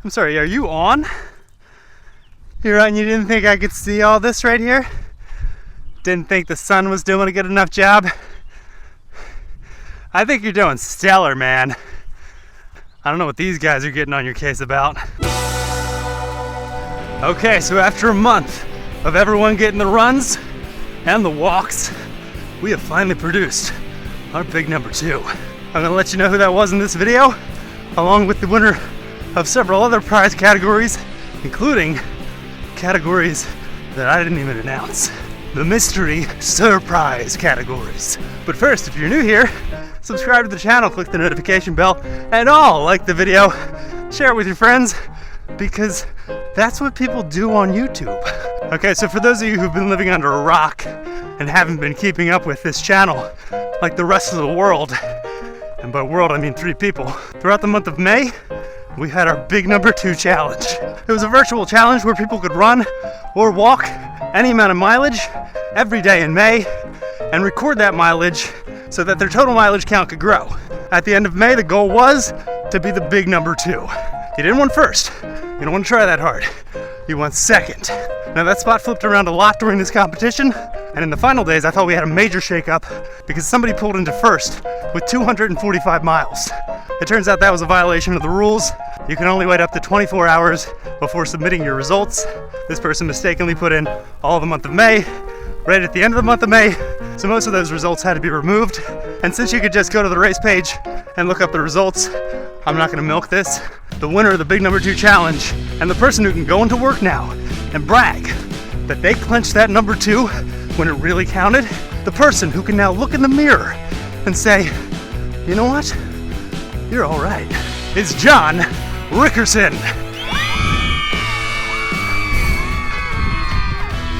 I'm sorry, are you on? You're right, and you didn't think I could see all this right here? Didn't think the sun was doing a good enough job? I think you're doing stellar, man. I don't know what these guys are getting on your case about. Okay, so after a month of everyone getting the runs and the walks, we have finally produced our big number 2. I'm gonna let you know who that was in this video, along with the winner of several other prize categories, including categories that I didn't even announce. The mystery surprise categories. But first, if you're new here, subscribe to the channel, click the notification bell, and like the video, share it with your friends, because that's what people do on YouTube. Okay, so for those of you who've been living under a rock and haven't been keeping up with this channel like the rest of the world, and by world I mean 3 people, throughout the month of May, we had our big number 2 challenge. It was a virtual challenge where people could run or walk any amount of mileage every day in May and record that mileage so that their total mileage count could grow. At the end of May, the goal was to be the big number 2. You didn't want first. You don't want to try that hard. You want second. Now that spot flipped around a lot during this competition, and in the final days I thought we had a major shakeup because somebody pulled into first with 245 miles. It turns out that was a violation of the rules. You can only wait up to 24 hours before submitting your results. This person mistakenly put in all the month of May, right at the end of the month of May, so most of those results had to be removed. And since you could just go to the race page and look up the results, I'm not gonna milk this. The winner of the big number 2 challenge, and the person who can go into work now and brag that they clinched that number 2 when it really counted, the person who can now look in the mirror and say, you know what, you're all right, is John Rickerson.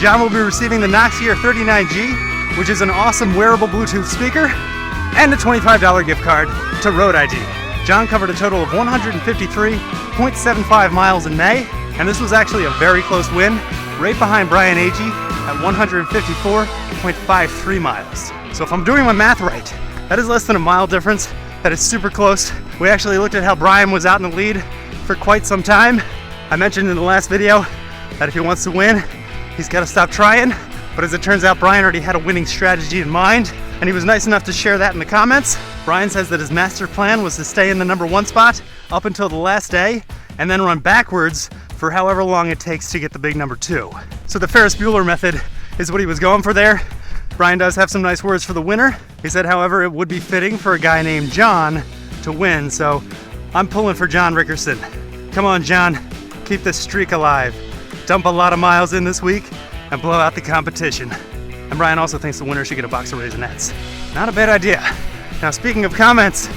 John will be receiving the Noxgear 39G, which is an awesome wearable Bluetooth speaker, and a $25 gift card to ROADiD. John covered a total of 153.75 miles in May, and this was actually a very close win, right behind Brian Agee at 154.53 miles. So if I'm doing my math right, that is less than a mile difference. That is super close. We actually looked at how Brian was out in the lead for quite some time. I mentioned in the last video that if he wants to win, he's got to stop trying. But as it turns out, Brian already had a winning strategy in mind, and he was nice enough to share that in the comments. Brian says that his master plan was to stay in the number 1 spot up until the last day, and then run backwards for however long it takes to get the big number 2. So the Ferris Bueller method is what he was going for there. Brian does have some nice words for the winner. He said, however, it would be fitting for a guy named John to win, so I'm pulling for John Rickerson. Come on, John, keep this streak alive. Dump a lot of miles in this week and blow out the competition. And Brian also thinks the winner should get a box of Raisinets. Not a bad idea. Now, speaking of comments,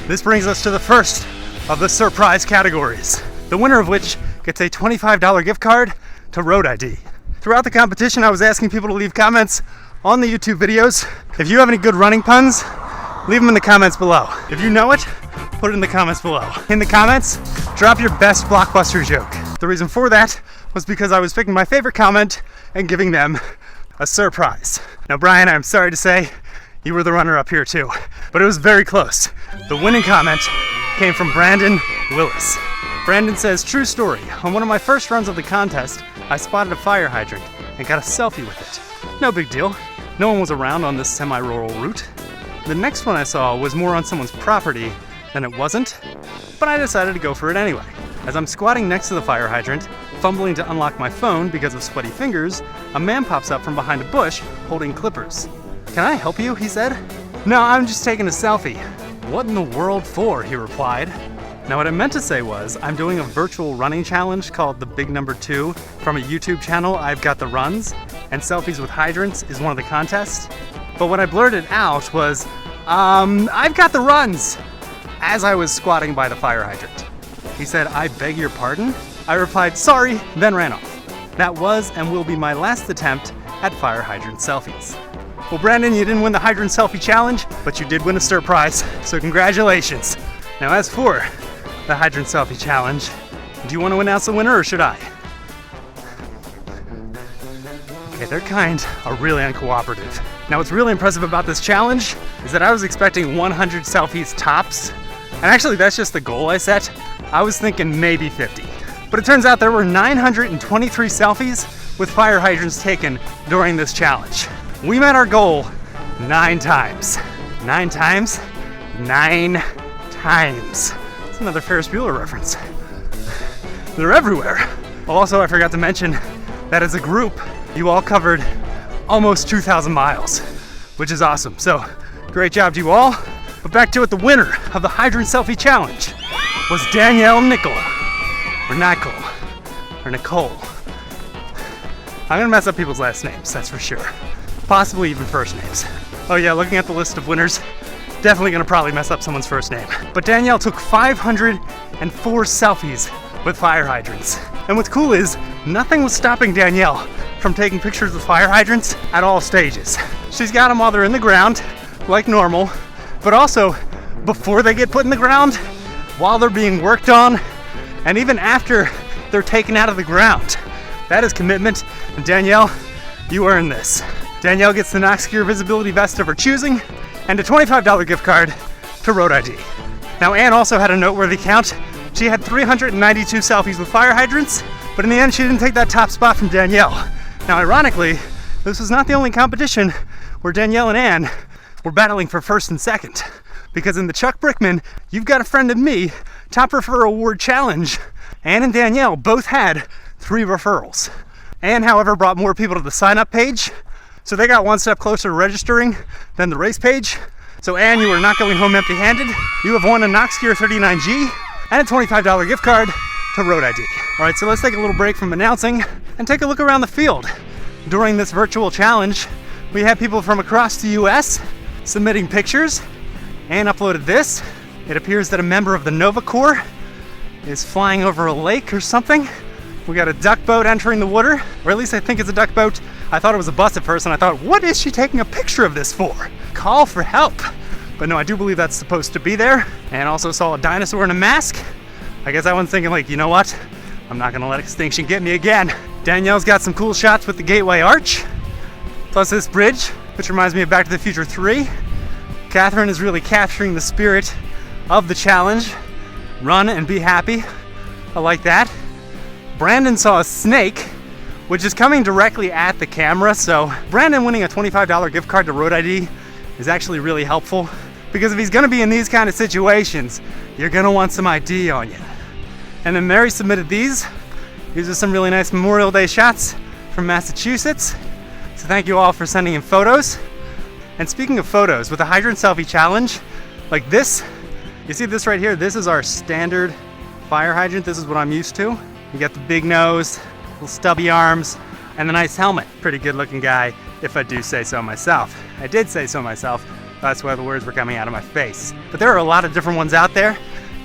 this brings us to the first of the surprise categories, the winner of which gets a $25 gift card to ROADiD. Throughout the competition, I was asking people to leave comments on the YouTube videos. If you have any good running puns, leave them in the comments below. If you know it, put it in the comments below. In the comments, drop your best blockbuster joke. The reason for that was because I was picking my favorite comment and giving them a surprise. Now, Brian, I'm sorry to say, you were the runner-up here too, but it was very close. The winning comment came from Brandon Willis. Brandon says, true story, on one of my first runs of the contest, I spotted a fire hydrant and got a selfie with it. No big deal. No one was around on this semi-rural route. The next one I saw was more on someone's property than it wasn't, but I decided to go for it anyway. As I'm squatting next to the fire hydrant, fumbling to unlock my phone because of sweaty fingers, a man pops up from behind a bush holding clippers. Can I help you? He said. No, I'm just taking a selfie. What in the world for? He replied. Now what I meant to say was, I'm doing a virtual running challenge called the Big Number 2 from a YouTube channel, I've Got the Runs, and selfies with hydrants is one of the contests. But what I blurted out was, I've got the runs, as I was squatting by the fire hydrant. He said, I beg your pardon? I replied, sorry, then ran off. That was and will be my last attempt at fire hydrant selfies. Well, Brandon, you didn't win the hydrant selfie challenge, but you did win a surprise, so congratulations. Now as for the hydrant selfie challenge, do you want to announce the winner or should I? Okay, their kind are really uncooperative. Now what's really impressive about this challenge is that I was expecting 100 selfies tops, and actually that's just the goal I set. I was thinking maybe 50. But it turns out there were 923 selfies with fire hydrants taken during this challenge. We met our goal 9 times. 9 times? 9 times. It's another Ferris Bueller reference. They're everywhere. Also, I forgot to mention that as a group, you all covered almost 2,000 miles, which is awesome. So, great job to you all. But back to it, the winner of the Hydrant Selfie Challenge was Danielle Nicola. Or Nicole. I'm gonna mess up people's last names, that's for sure. Possibly even first names. Oh yeah, looking at the list of winners, definitely gonna probably mess up someone's first name. But Danielle took 504 selfies with fire hydrants. And what's cool is, nothing was stopping Danielle from taking pictures with fire hydrants at all stages. She's got them while they're in the ground, like normal, but also before they get put in the ground, while they're being worked on, and even after they're taken out of the ground. That is commitment, and Danielle, you earned this. Danielle gets the Noxgear visibility vest of her choosing, and a $25 gift card to ROADiD. Now Anne also had a noteworthy count. She had 392 selfies with fire hydrants, but in the end she didn't take that top spot from Danielle. Now ironically, this was not the only competition where Danielle and Anne were battling for first and second. Because in the Chuck Brickman, You've Got a Friend in Me Top Referral Award Challenge, Anne and Danielle both had 3 referrals. Anne, however, brought more people to the sign-up page, so they got one step closer to registering than the race page. So Anne, you are not going home empty-handed. You have won a Noxgear 39G and a $25 gift card to ROADiD. All right, so let's take a little break from announcing and take a look around the field. During this virtual challenge, we had people from across the US submitting pictures. Anne uploaded this. It appears that a member of the Nova Corps is flying over a lake or something. We got a duck boat entering the water, or at least I think it's a duck boat. I thought it was a bus at first, and I thought, what is she taking a picture of this for? Call for help. But no, I do believe that's supposed to be there. And also saw a dinosaur in a mask. I guess I was thinking like, you know what? I'm not gonna let extinction get me again. Danielle's got some cool shots with the Gateway Arch, plus this bridge, which reminds me of Back to the Future 3. Catherine is really capturing the spirit of the challenge. Run and be happy. I like that. Brandon saw a snake, which is coming directly at the camera, so Brandon winning a $25 gift card to ROADiD is actually really helpful, because if he's gonna be in these kind of situations, you're gonna want some ID on you. And then Mary submitted these. These are some really nice Memorial Day shots from Massachusetts. So thank you all for sending in photos. And speaking of photos, with the Hydrant Selfie Challenge, like this, you see this right here? This is our standard fire hydrant. This is what I'm used to. You got the big nose, little stubby arms, and the nice helmet. Pretty good looking guy, if I do say so myself. I did say so myself. That's why the words were coming out of my face. But there are a lot of different ones out there.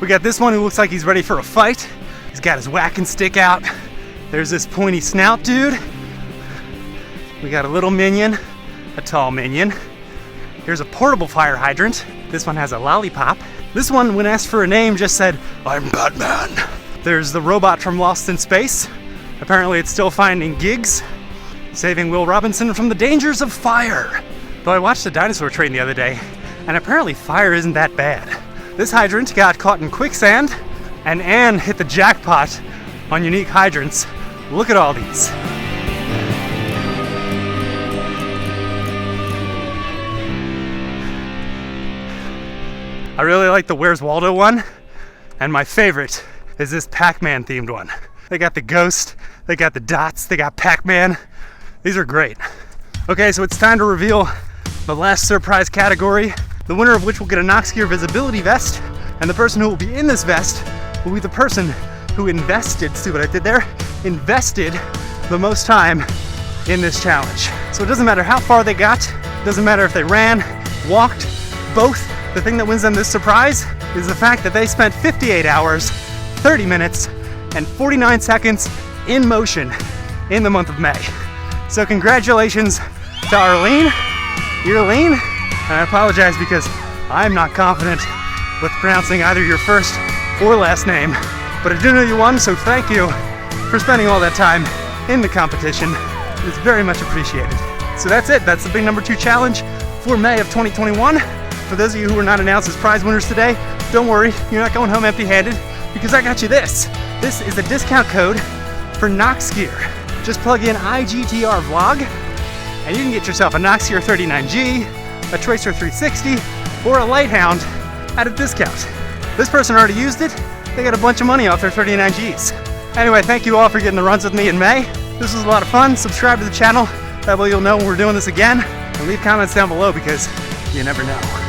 We got this one who looks like he's ready for a fight. He's got his whacking stick out. There's this pointy snout dude. We got a little minion, a tall minion. Here's a portable fire hydrant. This one has a lollipop. This one, when asked for a name, just said, "I'm Batman." There's the robot from Lost in Space. Apparently it's still finding gigs, saving Will Robinson from the dangers of fire. Though I watched a dinosaur train the other day, and apparently fire isn't that bad. This hydrant got caught in quicksand, and Anne hit the jackpot on unique hydrants. Look at all these. I really like the Where's Waldo one, and my favorite is this Pac-Man themed one. They got the ghost, they got the dots, they got Pac-Man. These are great. Okay, so it's time to reveal the last surprise category, the winner of which will get a Noxgear visibility vest, and the person who will be in this vest will be the person who invested, see what I did there? Invested the most time in this challenge. So it doesn't matter how far they got, it doesn't matter if they ran, walked, both. The thing that wins them this surprise is the fact that they spent 58 hours, 30 minutes, and 49 seconds in motion in the month of May. So congratulations to Arlene, Earlene, and I apologize because I'm not confident with pronouncing either your first or last name, but I do know you won, so thank you for spending all that time in the competition. It's very much appreciated. So that's it, that's the big number 2 challenge for May of 2021. For those of you who were not announced as prize winners today, don't worry, you're not going home empty-handed. because I got you this. This is a discount code for Noxgear. Just plug in IGTR vlog and you can get yourself a Noxgear 39G, a Tracer 360, or a Lighthound at a discount. This person already used it. They got a bunch of money off their 39Gs. Anyway, thank you all for getting the runs with me in May. This was a lot of fun. Subscribe to the channel. That way you'll know when we're doing this again. And leave comments down below because you never know.